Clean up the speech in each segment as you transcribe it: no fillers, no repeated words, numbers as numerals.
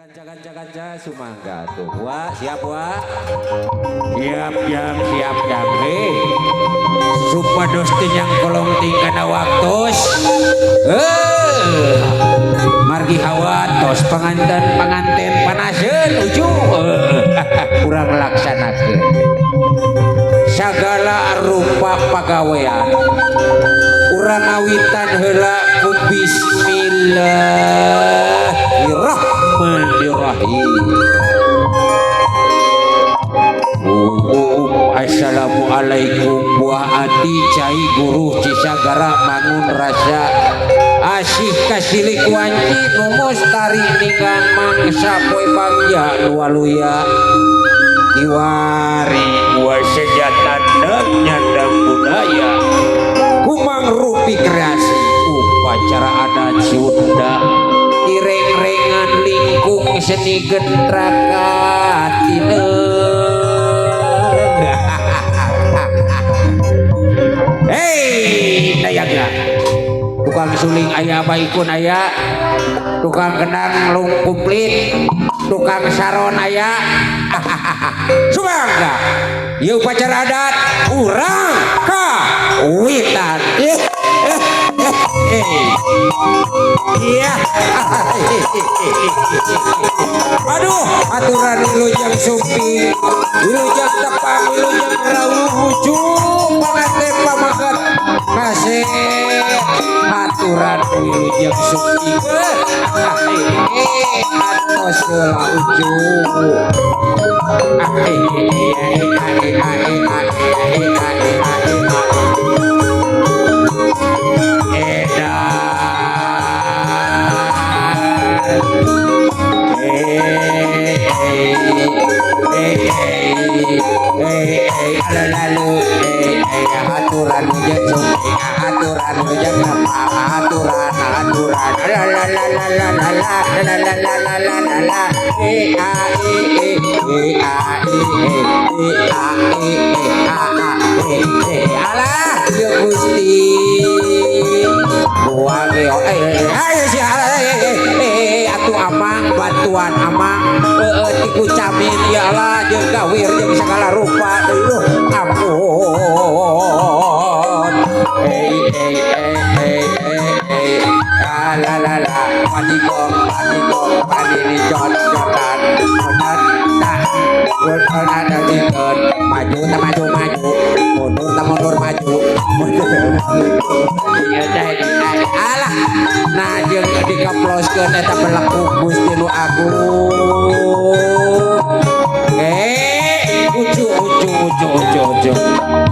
Jaga sumangga tuh. Wah, siap wah. Siap jam. Supados yang kolong tingkana waktos. Margi hawatos pengantin panaseun ujung. Kurang laksanakeun. Sagala rupa pagawean. Urang awitan heula ku bismillahirrahmanirrahim. Assalamualaikum buah ati cai guru cisagara mangun rasa asih kasilik wanci numus tari ninggang mangsa poe bagja nualuya kiwari gua sejatandang nyandang budaya kumang rupi kreasi upacara adat Sunda ireng-rengan lingkung seni gentraka hei dayagna tukang suling ayah baikun ayah tukang kenang lung kumplit tukang saron ayah sumangga ieu upacara adat urang kawitan iya aduh aturan wilujeng supi wilujeng tepang wilujeng rawuh ujung panganten pamaket kasih aturan wilujeng supi atos heula ujung aturan ujung supi aturan ujung aturan alah yo Gusti gua ayo si atuh amang bantuan amang tiku camin ya Allah jeung gawir jeung segala rupa deuh ampun la padikong padini jot-jotan ada dikeun maju mundur maju alah nah jeung dikaploskeun eta berlaku Gusti nu agung ucu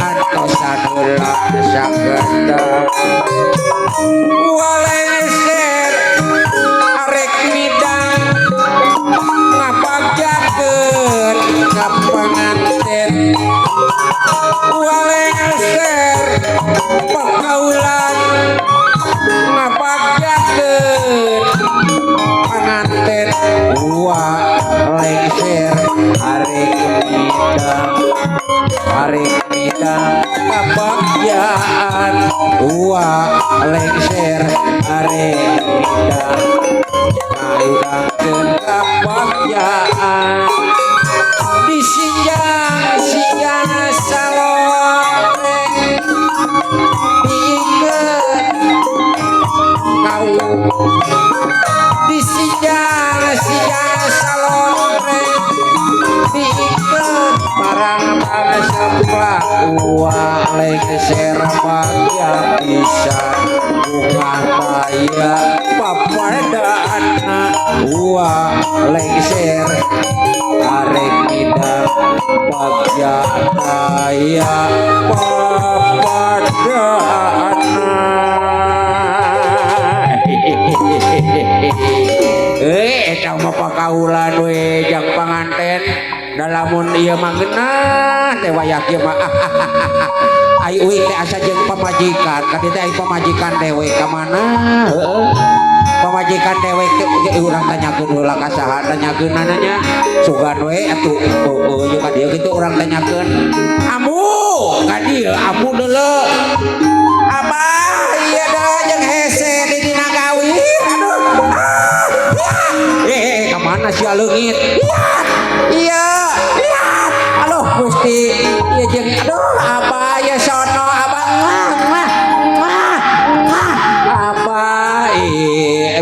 antosan heula sagenda waleser arek midang ngapagjakeun ka panganten waleser pagaulan ngapagjakeun panganten waleser arek midang kabagyaan lengser arek midang ngaurangkeun kabagyaan disinjang saloreng diikeun kau disinjang saloreng diikeun barang semplah lengser bagya bisa bunga kaya papadana lengser arek midang bagya kaya papadana eta mah pakaulan we jang panganten dalamun ieu mah geunah teh wayak ieu mah ai uing teh asa jeung pamajikan ka dieu teh ai pamajikan dewek ka mana heueuh pamajikan dewek teh urang tanyakeun heula ka saha tanyakeun nya sugan we atuh heueuh ka dieu kitu urang tanyakeun amu ka dieu amu deuleu abah ieu da jeung hese di dina gawir aduh ka mana sia leungit iya lihat aduh Gusti ieu jeung aduh apa ya sono abang apa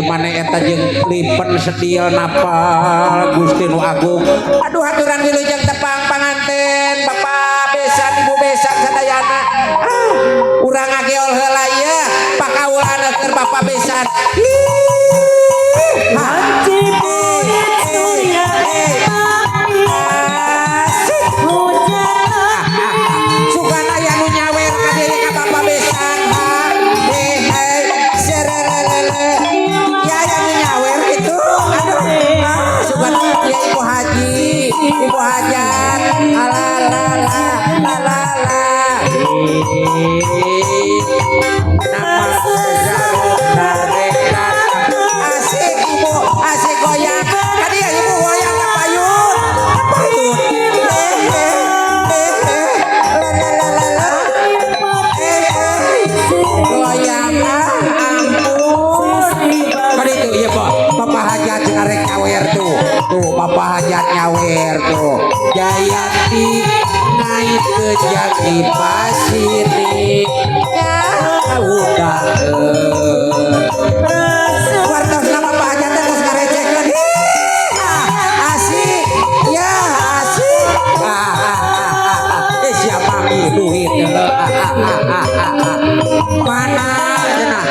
mana eta jeung lipen sedil napa Gusti nu agung aduh haturan wilujeng tepang panganten Bapak besan Ibu besan sadayana urang ngageol heula ieu pakawulan keur Bapak besan sugan aya nu nyawer ka diri ka Bapak besan ya aya nu nyawer gitu aduh sugan ya Ibu Haji Ibu Hajat alalala alalala asik Ibu asik goyang tadi ya Ibu goyang payun goyang ampun tadi tuh iya Pak Bapak Hajat arek nyawer tuh Bapak Hajat nyawer tuh Jayanti naik ke jati pasir ya udah wartos nama Pak Hajat terus ngarecehkeun asik ya asik siapa duit mana cenah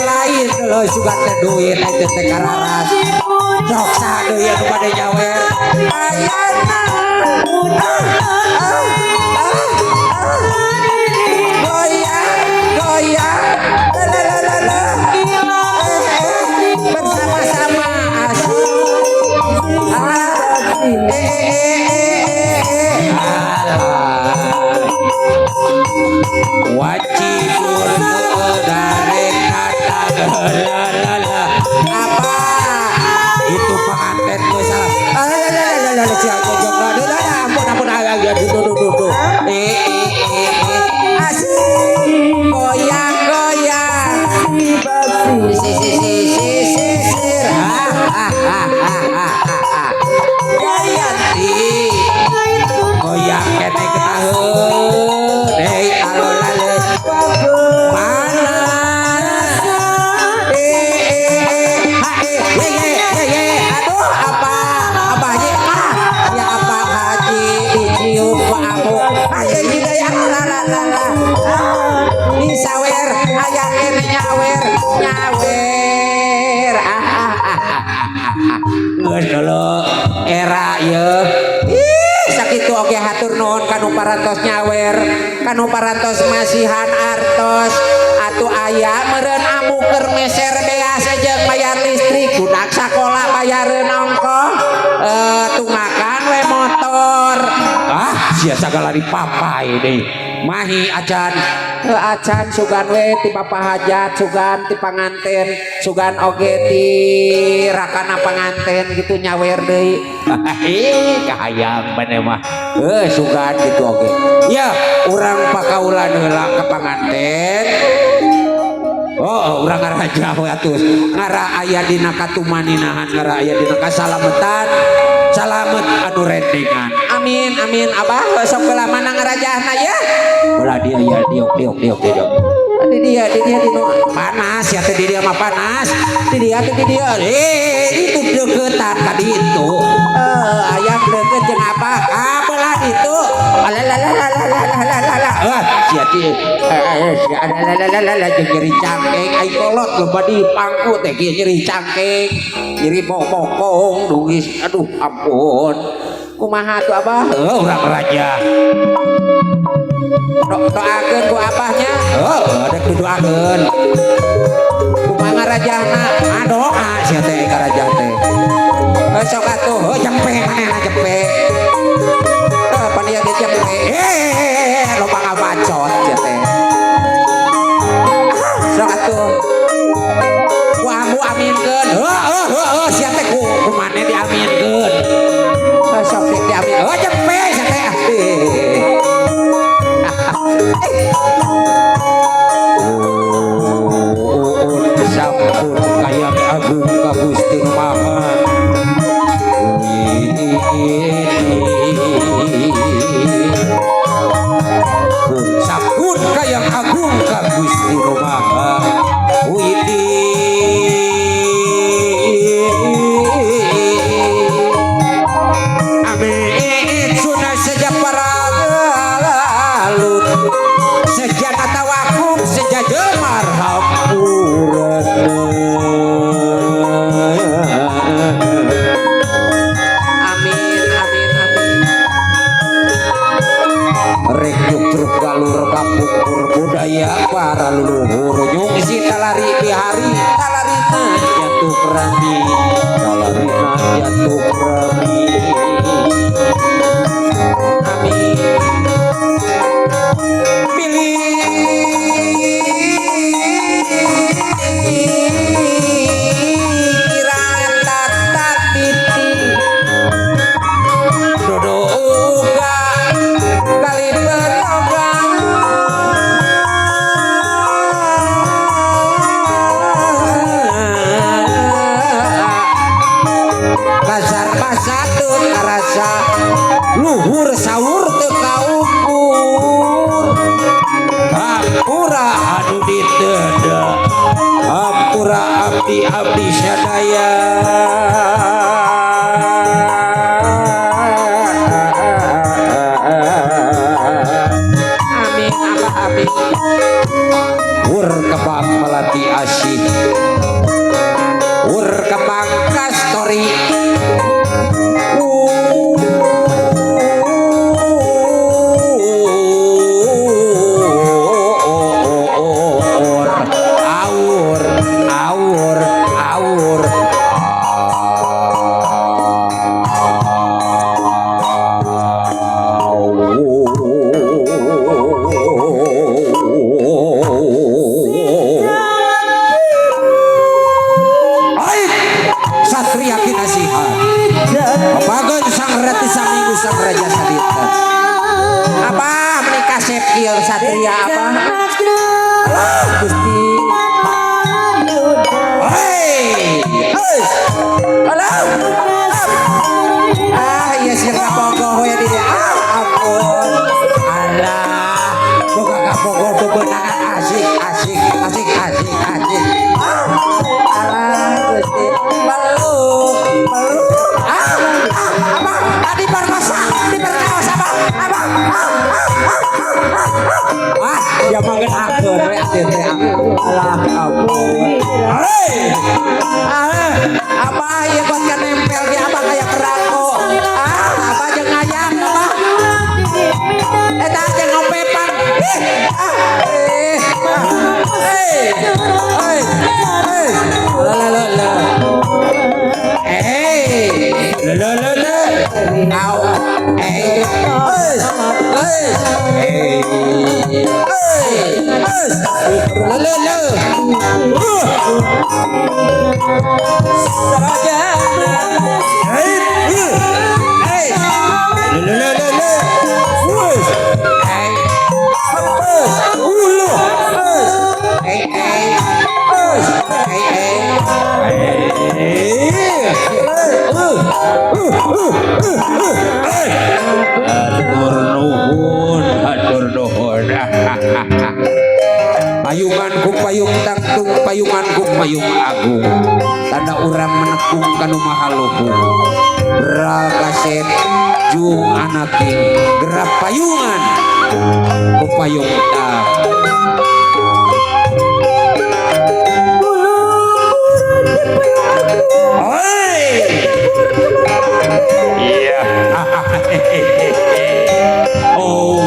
lain lo sugan teh duit itu teh kararas sok sadeui anu bade nyawer ayana goyang bersama-sama asik wajibur darek kata lalala apa itu pengantin gue salah ampun asik goyang sisir Jayanti goyang kene ketaheun alolale mana aduh apa abahnya ya apa Haji dicium ku aku ayo hidayah lalala disawer aya kene nyawer geus dulu era ieu sakitu oge hatur nuhun kanu parantos nyawer kanu parantos masihan artos atuh aya meureun amu keur meser beas jeung bayar listrik budak sakola bayareun ongkos tumakan we motor sia sagala dipapai deui mahi acan acan sugan we ti Bapak Hajat sugan ti panganten sugan oge ti rakana panganten gitu nyawer deui kahayang bener mah sugan gitu oge ya urang pakaulan heula ka panganten urang ngaraja we atuh ngara aya dina katumaninahan ngara aya dina kasalametan salamet anu rendengan amin amin abah sok bela mana ngarajahna ya ulah dia ya diok di dia dino panas ya teh di dia mah panas di dia itu deketan tadi itu aya deket jeung apa belah itu sia ti jeung nyeri cangkeng ai kolot loba di pangku teh nyeri cangkeng nyeri bokong dugis aduh ampun kumaha tuh abah urang raja doakeun ku abahnya rek didoakeun kumaha ngarajahna doa sia teh ngarajah teh sok atuh jempe manehna jempe paniya ge jempe loba ngabacot sia teh sok atuh ku amu aminkeun sia teh ku maneh diaminkeun sok diamin jempe sia teh sampun kayang agung ka Gusti Maha Salarina jatuh rami. Amin. Pikiran tatak titi dodo uga kali berogang kasar pasatun karasa luhur sahur teu kaukur hampura anu diteda hampura abdi sadaya amin abah amin ur kebang melati asyik ur kebang kastori satria apa? Gusti. Hei. Halo. Iya sih kapogoh we di dia. Ampun. Alah. Boga kapogoh bebenangan asik. Alah, Gusti. Peluk. Abang, tadi perkosa, diperkaos abang. Ya makin akur we atin teh alah ampun. Hei. Apa ya buat nempel di abang kayak perako. Apa jeung ngayang apa? Eta jeung ngopepan. Hatur nuhun. Payunganku payung tangtung, payunganku payung agung. Tanda urang menekung kanu mahaluhung. Rakasep jung anaking gerap payungan ku payung tang. Iya. Oh.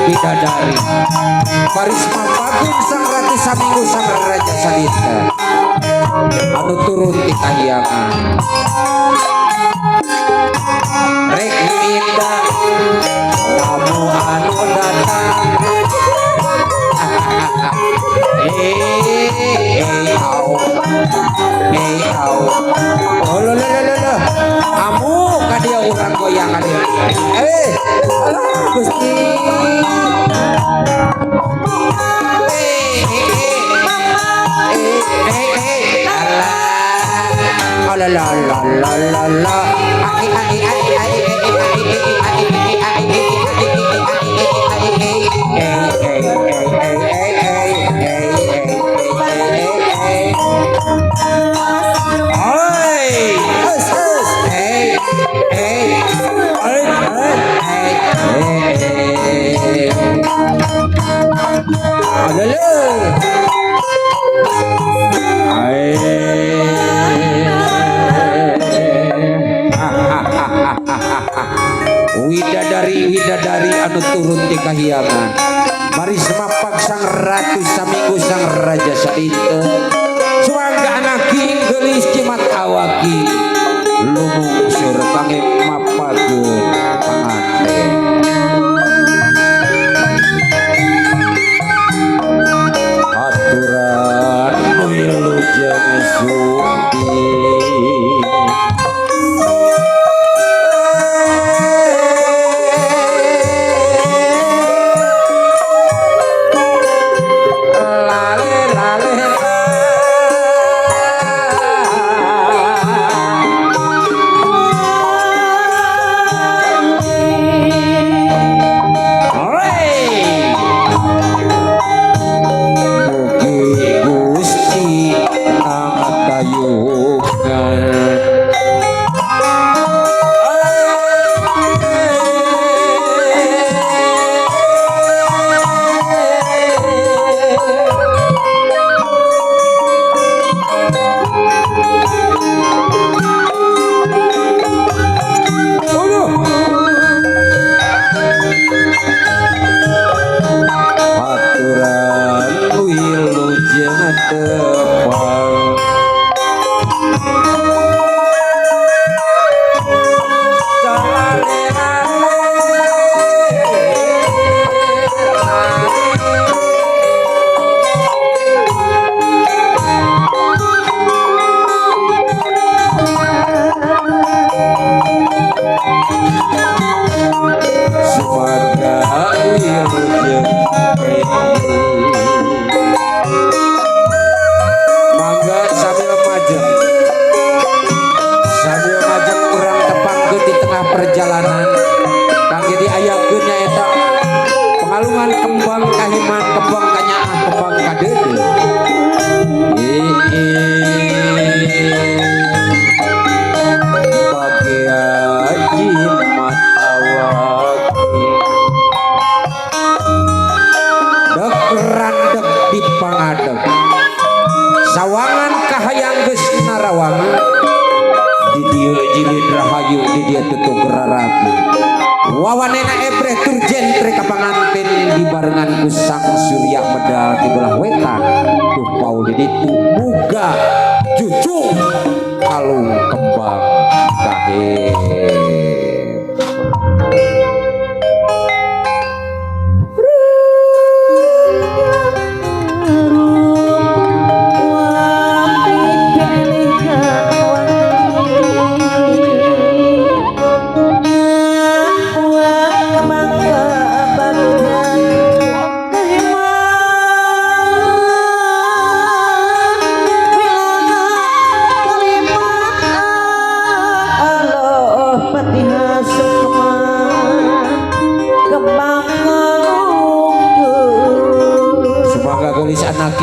Bidadari Parisma Bagun sang ratu saminggu sang raja salita anu turun di kahyangan rek minda anu turun di kahyangan mari semapak sang ratu saminggu sang raja sadinten suangga anak gelis cimat awaki lumungsur kangge mapageun panganten aturan wilujeng sukti perjalanan kang jadi ayakeun nyaeta pengalungan kembang kahiman kembang kanyaah kembang kadeudeung bagia jimat awaki dek randek di pangadeg sawangan kahayang geus narawangan di dia jilid rahayu di dia tutup rarapi wawanena ebreh turjen treka panganten di barengan ku sang surya medal di belah wetan tuh paul di ditu buga jucung kalung kembang kahe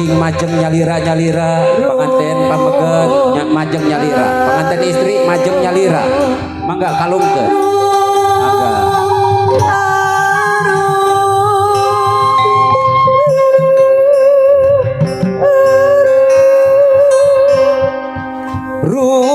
king majeng nyalira pengantin pameget majeng nyalira pengantin istri majeng nyalira mangga kalungkeun mangga ru